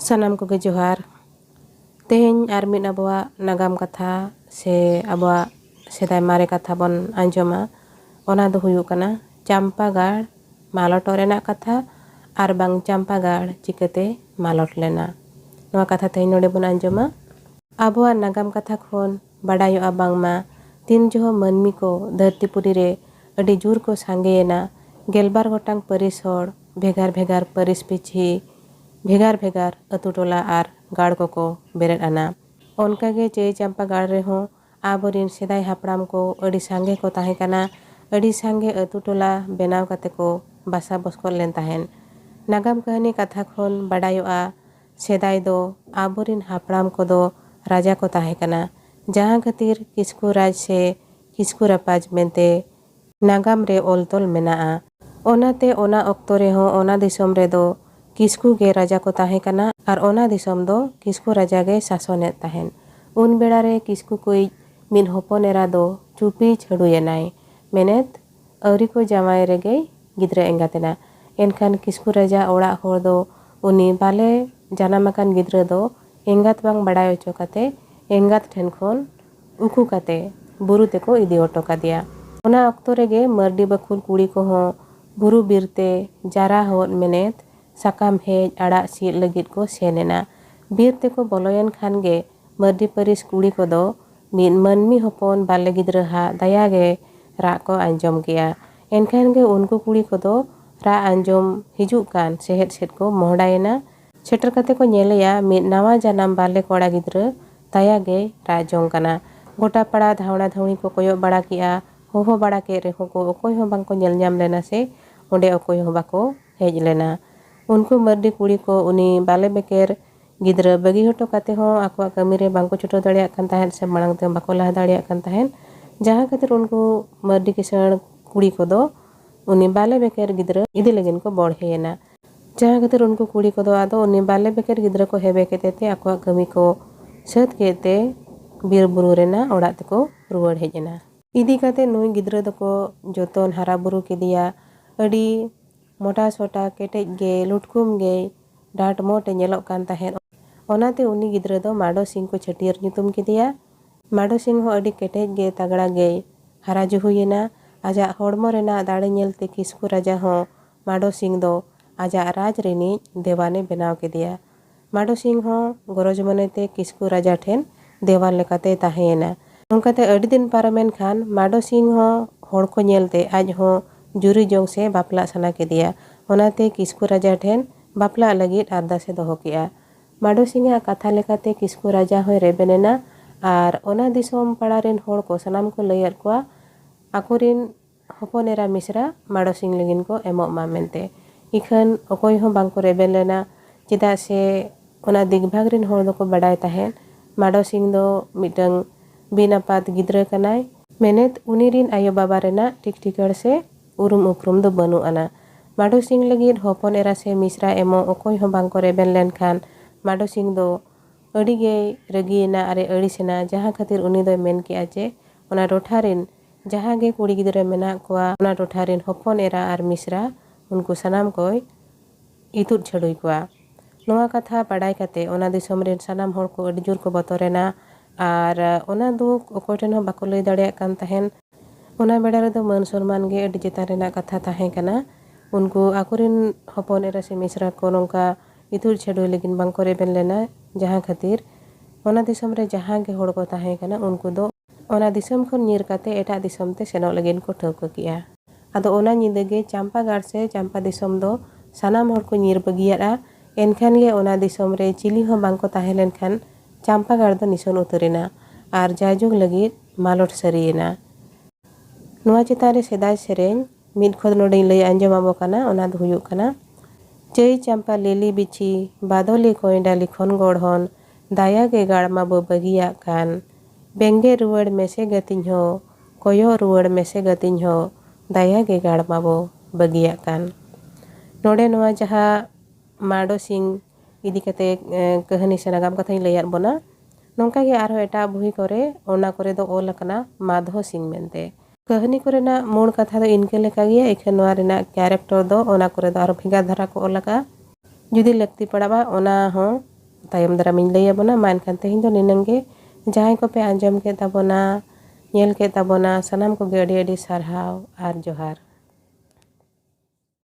सानाम कोगे जोहार। तेहेñ आर मिद आबोआ नागाम कथा से आबोआ सेदाय मारे कथा बन आंजोमा। ओना दो हुयुग कना चंपागाड़ मालटो रेनाग कथा आर बांग चंपागाड़ चिकाते मालट लेना। नोआ कथा तेहेñ नोडे बन आंजोमा। आबोआ नागाम कथा खोन बाडायोआ बांगमा तीन जोहो मानमी को धरतीपुरी रे अडी जुर को सांगेयेना गेलबार गोटांग परिस होड़ भेगार भेगार परिस पिछी भेगार भेगार अतु टोला आर गाड़ को बेरेद आना। ओनकागे चेय चंपागाड़ रेहों आबोरिन सेदाय हापड़ाम को अडी सांगे को ताहें काना। अडी सांगे अतु टोला बेनाव काते को बासा बसकोल लेन ताहेन। नागाम कहनी कथा खोन बाडायोआ सेदाय दो आबोरिन हापड़ाम को दो राजा को ताहें काना। जहाँ खातिर किस्कू राज से किस्कू रापाज मेनते नागाम रे ओलतोल मेनाआ। ओनाते ओना ऑक्तो रेहों ओना दिसोम रे दो किस्कू गे राजा को ताहें काना आर ओना दिसोम दो किस्कू राजा गे शासनेत ताहेन। उन बेड़ा रे किस्कू कोई मिन होपन एरा दो चुपी छड़ुयेनाय मेनेत अवरी को जामाय रेगे गिद्रा एंगातेना। एनखान किस्कू राजा ओड़ा होड़ दो उनी बाले जानामाकान गिद्रा दो एंगात बांग बाडाय ओचो काते एंगात ठेन खोन उकू काते बुरु तेको इदी ओटो कादिया। ओना ऑक्तो रेगे मर्डी बखुल कुड़ी को हों बुरु बिरते जारा होड़ मेनेत साकाम हेज आड़ा सीट लगित को सेनेना। बीर तेको बोलोयन खान गे मर्दी परिस कुड़ी को दो मिन मनमी होपन बाले गिद्रा हा दाया गे रा को आंजोम गया। एनखान गे उनको कुड़ी को दो रा आंजोम हिजुक कान सेहेद सेद को मोहडायना। सेटर कते को नेलेया मिन नावा जानाम बाले कोड़ा गिद्रा दाया गे रा जोंग काना। गोटा पड़ा धावना धावनी को कोयो बड़ा किया होहो बड़ा के रेहो को ओकोय हो बांग को नेल ᱧᱟᱢ लेना से ओंडे ओकोय हो बाको हेज लेना। उनको मर्दी कुड़ी को उनी बाले बेकेर गिद्रा बगी हटो काते हों आकवा कमी रे बांको छुटो दाड़िया कान ताहेन से मांग ते बाको लहा दाड़िया कान ताहेन। जहाँ खातिर उनको मर्दी किसाण कुड़ी को दो उनी बाले बेकेर गिद्रा इदी लगिन को बढ़ेना। जहाँ खातिर उनको कुड़ी को दो आदो उनी बाले बेकेर गिद्रा को हेबे केते ते आकवा कमी को सत केते बीर बुरु रेना ओड़ा तेको रुवाड़ हेजना। इदी काते नुई गिद्रा दको जोतन हारा बुरु केदिया अडी मोटा सोटा केटेज गे लुटकुम गे डाट मोटे नेलोक कान ताहेन। ओनाते उनी गिद्रा दो माडो सिंह को छटियर ᱧᱩᱛᱩᱢ केदिया। माडो सिंह हो अडी केटेज गे तगड़ा गे हारा जुहुयेना। आजा होड़मो रेना दाड़े नेलते किस्कू राजा हो माडो सिंह दो आजा राज रेनी देवाने बनाव केदिया। माडो सिंह हो गरज मनेते किस्कू राजा ठेन देवान लेकाते ताहेना। नोंकाते अडी दिन पारमेन खान माडो सिंह हो होड़ को नेलते आज हो जुरी जोंग से बापला सना केदिया। ओनाते किस्कू राजा ठेन बापला लगित आरदासे दोहो किया। माडो सिंह कथा लेकाते किस्कू राजा होय रेबेनेना आर ओना दिसोम पाड़ा रेन होड़ को सनाम को लैयाद कोआ आकोरिन होपन एरा मिश्रा माडो सिंह लगिन को एमोग मा मेनते। इखन ओकोय हो बांको रेबेन लेना चेदा से ओना दिगभाग रेन होड़ दो को बाडाय ताहेन माडो सिंह दो मिटंग बिनापात गिद्रा कनाय मेनेत उनी रिन आयो बाबा रेना ठीक ठिकड़ से उरुम उपरुम दो बनु आना। माडो सिंह लगित होपन एरा से मिश्रा एमो ओकोय हो बांको रेबेन लेन खान माडो सिंह दो अड़ी गे रगियेना अरे अड़ीसेना। जहाँ खातिर उनी दो मेन के आचे ओना टोठा रिन जहाँ गे कुड़ी गिद्रा मेना कोआ ओना टोठा रिन होपन एरा आर मिश्रा उनको सनाम कोय इतुद छड़ुई कोआ। नोआ कथा बाडाय काते ओना दिसोम रेन सनाम होड़ को अड़ी जुर को बतोरेना आर ओना दुख ओकोय ठेन हो बाको लई दाड़िया कान ताहेन। ओना बेड़ा रे दो मान सम्मान गे अड़ी चेतान रेना कथा ताहें काना। उनको आकोरिन होपन एरा से मिश्रा को नोंका इतुद छड़ुई लगिन बांको रेबेन लेना। जहाँ खातिर ओना दिसोम रे जहाँ गे होड़ को ताहें काना उनको दो ओना दिसोम खन ᱧᱤᱨ काते एटा दिसोम ते सेनोग लगिन को ठौका किया। आदो ओना ᱧᱤᱫᱟᱹ गे चंपागाड़ से चंपा दिसोम दो सानाम होड़ को ᱧᱤᱨ बगियारा। एनखान गे ओना दिसोम रे चिली हो बांको ताहें लेन खान चंपागाड़ दो निसन उतरेना आर जाजुग लगित मालोट सरियेना। नोआ चेतान रे सेदाय सेरेन मिद खोद नोडें लई आंजोम आबो काना। ओना दो हुयुग काना चई चंपा लेली बिछी बादोली कोयडाली खन गढ़न दाया गे गाड़मा बो बगिया कान बेंगे रुवाड़ मेसे गतिन हो कोयो रुवाड़ मेसे गतिन हो दाया गे गाड़मा बो बगिया कान। नोडे नोआ जहाँ माडो सिंह इदी कते कहानी से नागाम कथा लैयाद बोना। नोंका गे आरो एटा बुही करे ओना करे दो ओल अकना माधो सिंह मेनते। कहानी कोरेना मूल कथा दो इनके लेका गया। इखन नोआ रेना कैरेक्टर दो ओना करे दो आरो भेगार धारा को ओल लगा जुदी लगती पड़ाबा ओना हो तायम दारामिᱧ ᱞᱟᱹᱭ ᱟᱵᱚᱱᱟ। ᱢᱟ ᱮᱱᱠᱷᱟᱱ ᱛᱮᱦᱮᱧ ᱫᱚ ᱱᱤᱱᱟᱹᱝ ᱜᱮ। ᱡᱟᱦᱟᱸᱭ ᱠᱚᱯᱮ ᱟᱸᱡᱚᱢ ᱠᱮᱫ ᱛᱟᱵᱚᱱᱟ, ᱧᱮᱞ ᱠᱮᱫ ᱛᱟᱵᱚᱱᱟ, ᱥᱟᱱᱟᱢ ᱠᱚᱜᱮ ᱟᱹᱰᱤ ᱟᱹᱰᱤ ᱥᱟᱨᱦᱟᱣ ᱟᱨ ᱡᱚᱦᱟᱨ।